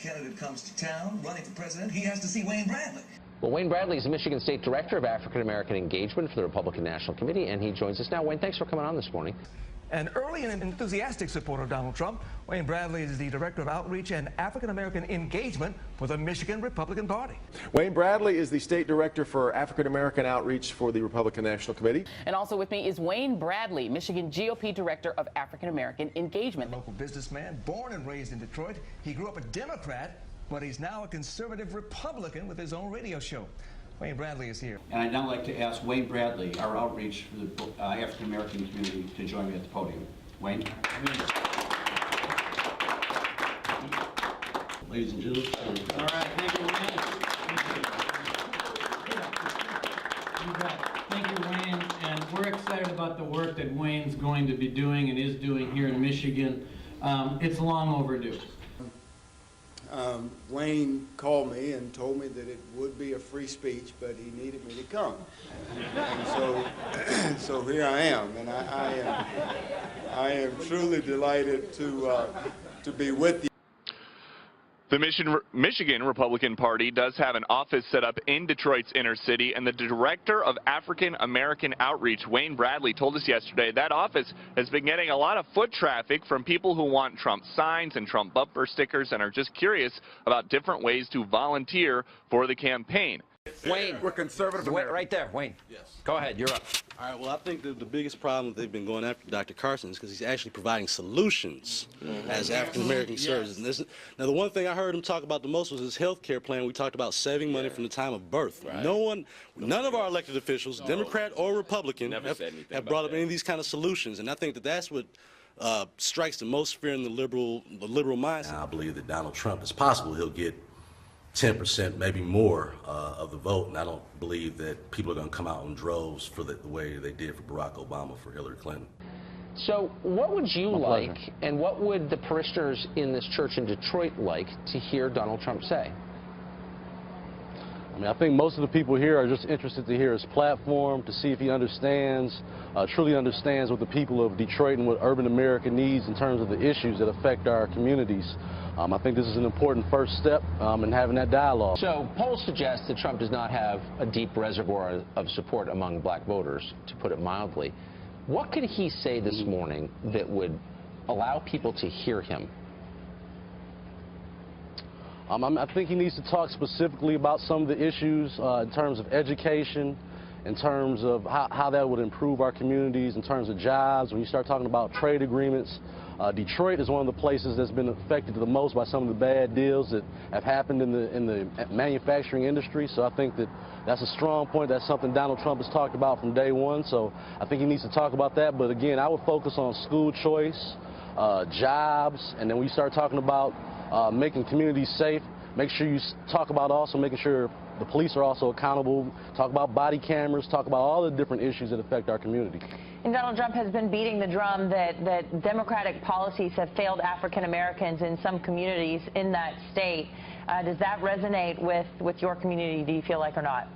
candidate comes to town running for president, he has to see Wayne Bradley. Well, Wayne Bradley is the Michigan State Director of African American Engagement for the Republican National Committee, and he joins us now. Wayne, thanks for coming on this morning. An early and enthusiastic supporter of Donald Trump, Wayne Bradley is the Director of Outreach and African American Engagement for the Michigan Republican Party. Wayne Bradley is the State Director for African American Outreach for the Republican National Committee. And also with me is Wayne Bradley, Michigan GOP Director of African American Engagement. A local businessman, born and raised in Detroit. He grew up a Democrat, but he's now a conservative Republican with his own radio show. Wayne Bradley is here. And I'd now like to ask Wayne Bradley, our outreach for the African American community, to join me at the podium. Wayne. Ladies and gentlemen. All right, thank you, Wayne. Thank you, Wayne. And we're excited about the work that Wayne's going to be doing and is doing here in Michigan. It's long overdue. Wayne called me and told me that it would be a free speech, but he needed me to come. And so here I am, and I am truly delighted to be with you. The Michigan Republican Party does have an office set up in Detroit's inner city, and the Director of African American Outreach, Wayne Bradley, told us yesterday that office has been getting a lot of foot traffic from people who want Trump signs and Trump bumper stickers and are just curious about different ways to volunteer for the campaign. Wayne, we're conservative. Wait, right there, Wayne. Yes. Go ahead, you're up. All right, well, I think the biggest problem they've been going after Dr. Carson is because he's actually providing solutions as African-American conservatives. Now, the one thing I heard him talk about the most was his health care plan. We talked about saving money from the time of birth. Right. None of our elected officials, Democrat or Republican, have brought up any of these kind of solutions. And I think that that's what strikes the most fear in the liberal mindset. I believe that Donald Trump, it's possible he'll get 10%, maybe more, of the vote, and I don't believe that people are going to come out in droves for the way they did for Barack Obama for Hillary Clinton. So what would you like, and what would the parishioners in this church in Detroit like to hear Donald Trump say? I mean, I think most of the people here are just interested to hear his platform, to see if he understands, truly understands what the people of Detroit and what urban America needs in terms of the issues that affect our communities. I think this is an important first step in having that dialogue. So polls suggest that Trump does not have a deep reservoir of support among black voters, to put it mildly. What could he say this morning that would allow people to hear him? I think he needs to talk specifically about some of the issues in terms of education, in terms of how that would improve our communities, in terms of jobs. When you start talking about trade agreements, Detroit is one of the places that's been affected the most by some of the bad deals that have happened in the manufacturing industry. So I think that that's a strong point. That's something Donald Trump has talked about from day one. So I think he needs to talk about that. But again, I would focus on school choice, jobs, and then when you start talking about making communities safe, make sure you talk about also making sure the police are also accountable, talk about body cameras, talk about all the different issues that affect our community. And Donald Trump has been beating the drum that Democratic policies have failed African Americans in some communities in that state. Does that resonate with your community, do you feel like, or not?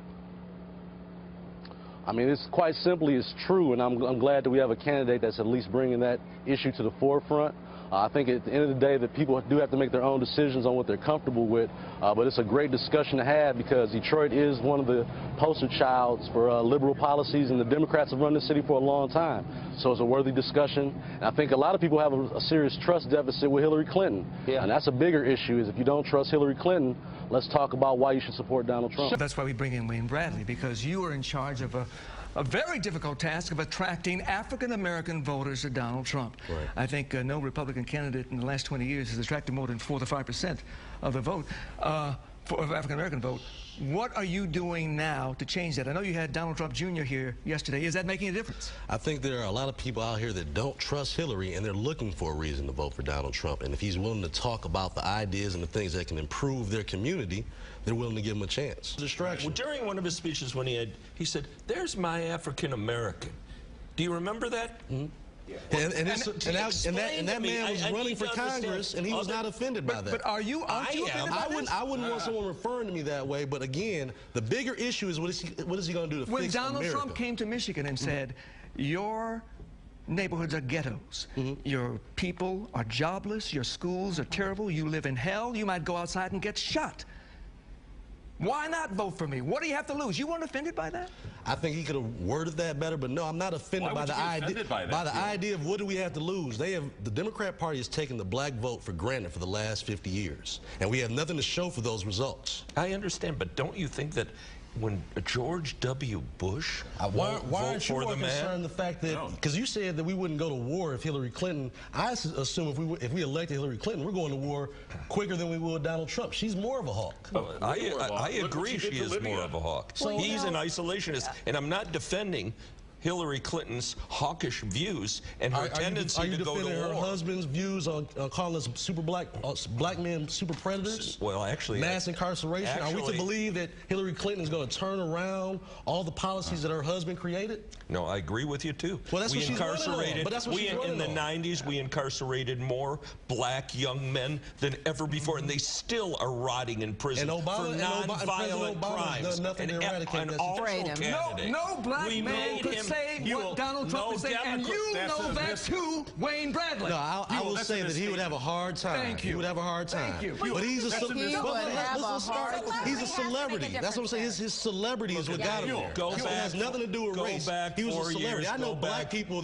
I mean, it's quite simply, it's true, and I'm glad that we have a candidate that's at least bringing that issue to the forefront. I think at the end of the day that people do have to make their own decisions on what they're comfortable with, but it's a great discussion to have because Detroit is one of the poster childs for liberal policies, and the Democrats have run the city for a long time. So it's a worthy discussion. And I think a lot of people have a serious trust deficit with Hillary Clinton. Yeah. And that's a bigger issue, is if you don't trust Hillary Clinton, let's talk about why you should support Donald Trump. That's why we bring in Wayne Bradley, because you are in charge of a very difficult task of attracting African-American voters to Donald Trump. Right. I think no Republican candidate in the last 20 years has attracted more than 4 to 5% of the vote, of African-American vote. What are you doing now to change that? I know you had Donald Trump Jr. here yesterday. Is that making a difference? I think there are a lot of people out here that don't trust Hillary, and they're looking for a reason to vote for Donald Trump. And if he's willing to talk about the ideas and the things that can improve their community, they're willing to give him a chance. Distraction. Well, during one of his speeches when he said, "There's my African American." Do you remember that? Mm-hmm. Yeah. And that man was running for Congress, and he was not offended by that. But are you? I wouldn't want someone referring to me that way. But again, the bigger issue is what is he going to do to fix America? When Donald Trump came to Michigan and said, "Your neighborhoods are ghettos. Your people are jobless, your schools are terrible, you live in hell, you might go outside and get shot. Why not vote for me? What do you have to lose? You weren't offended by that? I think he could have worded that better, but no, I'm not offended by the idea of what do we have to lose. The Democrat Party has taken the black vote for granted for the last 50 years, and we have nothing to show for those results. I understand, but don't you think that when George W. Bush why aren't you for more the man? concerned the fact that, because you said that we wouldn't go to war if Hillary Clinton, I assume if we elected Hillary Clinton, we're going to war quicker than we would Donald Trump. She's more of a hawk. I agree she is more of a hawk. So he's an isolationist, and I'm not defending Hillary Clinton's hawkish views and her tendency to go to war. Are you defending her husband's views on calling us black men super predators? Well, actually, mass incarceration. Are we to believe that Hillary Clinton is going to turn around all the policies that her husband created? No, I agree with you too. Well, that's what she's running on. But that's what she's running on. In the 90s, we incarcerated more black young men than ever before, and they still are rotting in prison for nonviolent crimes. Done nothing to eradicate that. No black man could say what Donald Trump is saying, and you know that too, Wayne Bradley. No, I will say that he would have a hard time. Thank you. He would have a hard time. Thank you. But he's a celebrity. He's a celebrity. That's what I'm saying. His celebrity is what got him there. It has nothing to do with race. He was a celebrity. I know black people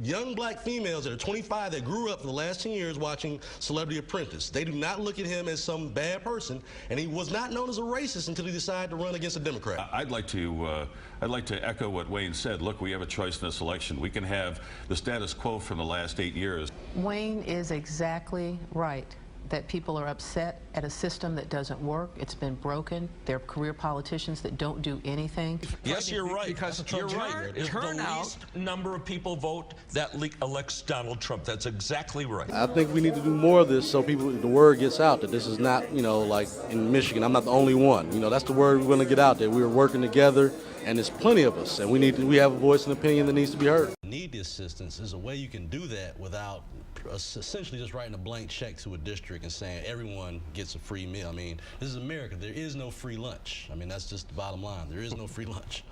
young black females that are 25 that grew up for the last 10 years watching Celebrity Apprentice. They do not look at him as some bad person, and he was not known as a racist until he decided to run against a Democrat. I'd like to echo what Wayne said. Look, we have a choice in this election. We can have the status quo from the last 8 years. Wayne is exactly right that people are upset at a system that doesn't work. It's been broken. There are career politicians that don't do anything. Yes, you're right. Because you're right. The least number of people vote that elects Donald Trump. That's exactly right. I think we need to do more of this so the word gets out that this is not, like in Michigan, I'm not the only one. That's the word we're going to get out there. We're working together, and there's plenty of us, and we have a voice and opinion that needs to be heard. Need the assistance. There's a way you can do that without essentially just writing a blank check to a district and saying everyone gets a free meal. I mean, this is America. There is no free lunch. I mean, that's just the bottom line. There is no free lunch.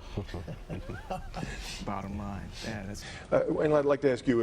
Bottom line. Yeah, that's... And I'd like to ask you,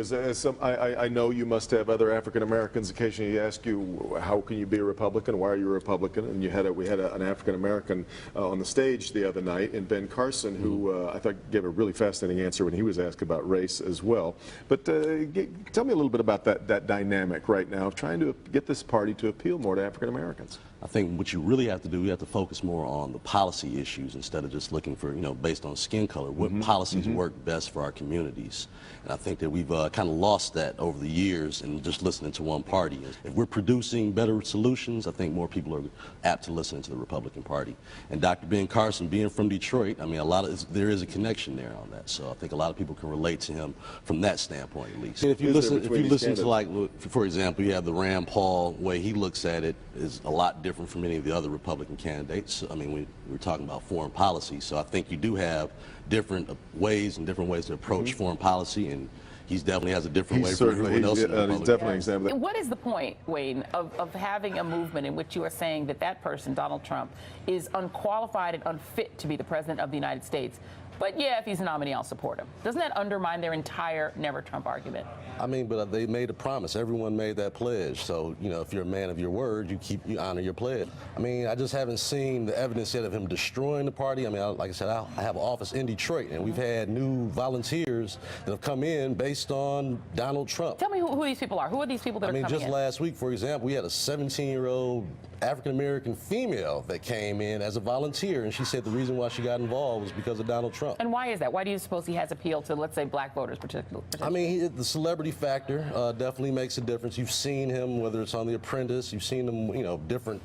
I know you must have other African Americans occasionally ask you, how can you be a Republican? Why are you a Republican? And we had an African American on the stage the other night, and Ben Carson, who I thought gave a really fascinating answer when he was asked about race as well. But tell me a little bit about that dynamic right now of trying to get this party to appeal more to African Americans. I think what you really have to do, you have to focus more on the policy issues instead of just looking for, based on skin color, what policies work best for our communities. And I think that we've kind of lost that over the years and just listening to one party. If we're producing better solutions, I think more people are apt to listen to the Republican Party. And Dr. Ben Carson, being from Detroit, I mean, there is a connection there on that. So I think a lot of people can relate to him from that standpoint, at least. And if you listen to, like, for example, you have the Rand Paul way he looks at it is a lot different from any of the other Republican candidates. I mean, we're talking about foreign policy, so I think you do have different ways to approach foreign policy, and he definitely has a different way for everyone else. He's definitely an example. What is the point, Wayne, of having a movement in which you are saying that person, Donald Trump, is unqualified and unfit to be the president of the United States? But yeah, if he's a nominee, I'll support him. Doesn't that undermine their entire Never Trump argument? I mean, but they made a promise. Everyone made that pledge. So, if you're a man of your word, you honor your pledge. I mean, I just haven't seen the evidence yet of him destroying the party. I mean, like I said, I have an office in Detroit, and we've had new volunteers that have come in based on Donald Trump. Tell me who these people are. Who are these people that are coming in? I mean, just last week, for example, we had a 17-year-old African-American female that came in as a volunteer, and she said the reason why she got involved was because of Donald Trump. And why is that? Why do you suppose he has appeal to, let's say, black voters particularly? I mean, the celebrity factor definitely makes a difference. You've seen him, whether it's on The Apprentice, you've seen him, different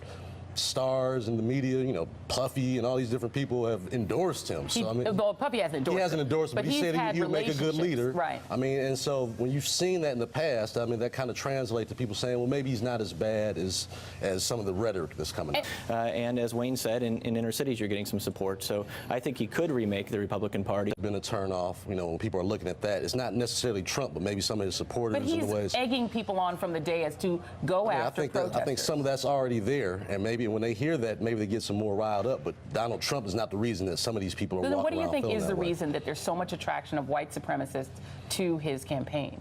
stars in the media, Puffy and all these different people have endorsed him. So, well, Puffy hasn't endorsed him. He hasn't endorsed him, but he said he would make a good leader. Right. I mean, and so when you've seen that in the past, I mean, that kind of translates to people saying, well, maybe he's not as bad as some of the rhetoric that's coming out. And as Wayne said, in inner cities, you're getting some support. So I think he could remake the Republican Party. It's been a turnoff, when people are looking at that. It's not necessarily Trump, but maybe some of his supporters in the ways. But he's egging people on from the day as to go after protesters. I think some of that's already there, and maybe maybe when they hear that, maybe they get some more riled up. But Donald Trump is not the reason that some of these people are walking around. What do you think is the way. reason that there's so much attraction of white supremacists to his campaign?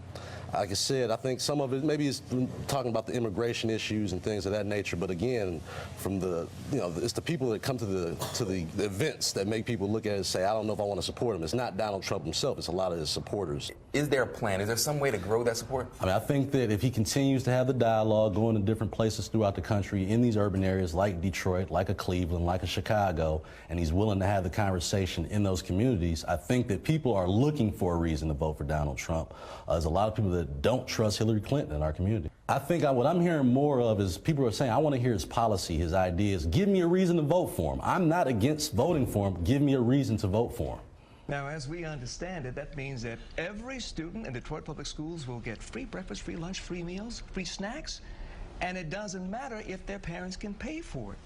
Like I said, I think some of it maybe is talking about the immigration issues and things of that nature. But again, from the it's the people that come to the events that make people look at it and say, I don't know if I want to support him. It's not Donald Trump himself. It's a lot of his supporters. Is there a plan? Is there some way to grow that support? I mean, I think that if he continues to have the dialogue, going to different places throughout the country in these urban areas like Detroit, like a Cleveland, like a Chicago, and he's willing to have the conversation in those communities, I think that people are looking for a reason to vote for Donald Trump. There's a lot of people that don't trust Hillary Clinton in our community. I think what I'm hearing more of is people are saying, I want to hear his policy, his ideas. Give me a reason to vote for him. I'm not against voting for him. Give me a reason to vote for him. Now, as we understand it, that means that every student in Detroit public schools will get free breakfast, free lunch, free meals, free snacks, and it doesn't matter if their parents can pay for it.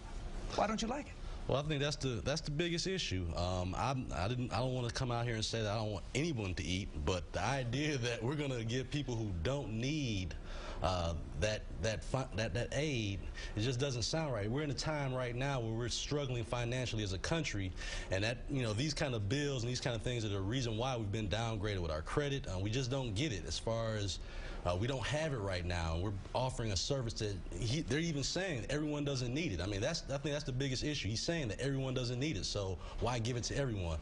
Why don't you like it? Well, I think that's the biggest issue. I don't want to come out here and say that I don't want anyone to eat, but the idea that we're going to give people who don't need that aid, it just doesn't sound right. We're in a time right now where we're struggling financially as a country, and that these kind of bills and these kind of things are the reason why we've been downgraded with our credit. We just don't get it as far as we don't have it right now. We're offering a service that they're even saying everyone doesn't need it. I mean, I think that's the biggest issue. He's saying that everyone doesn't need it, so why give it to everyone?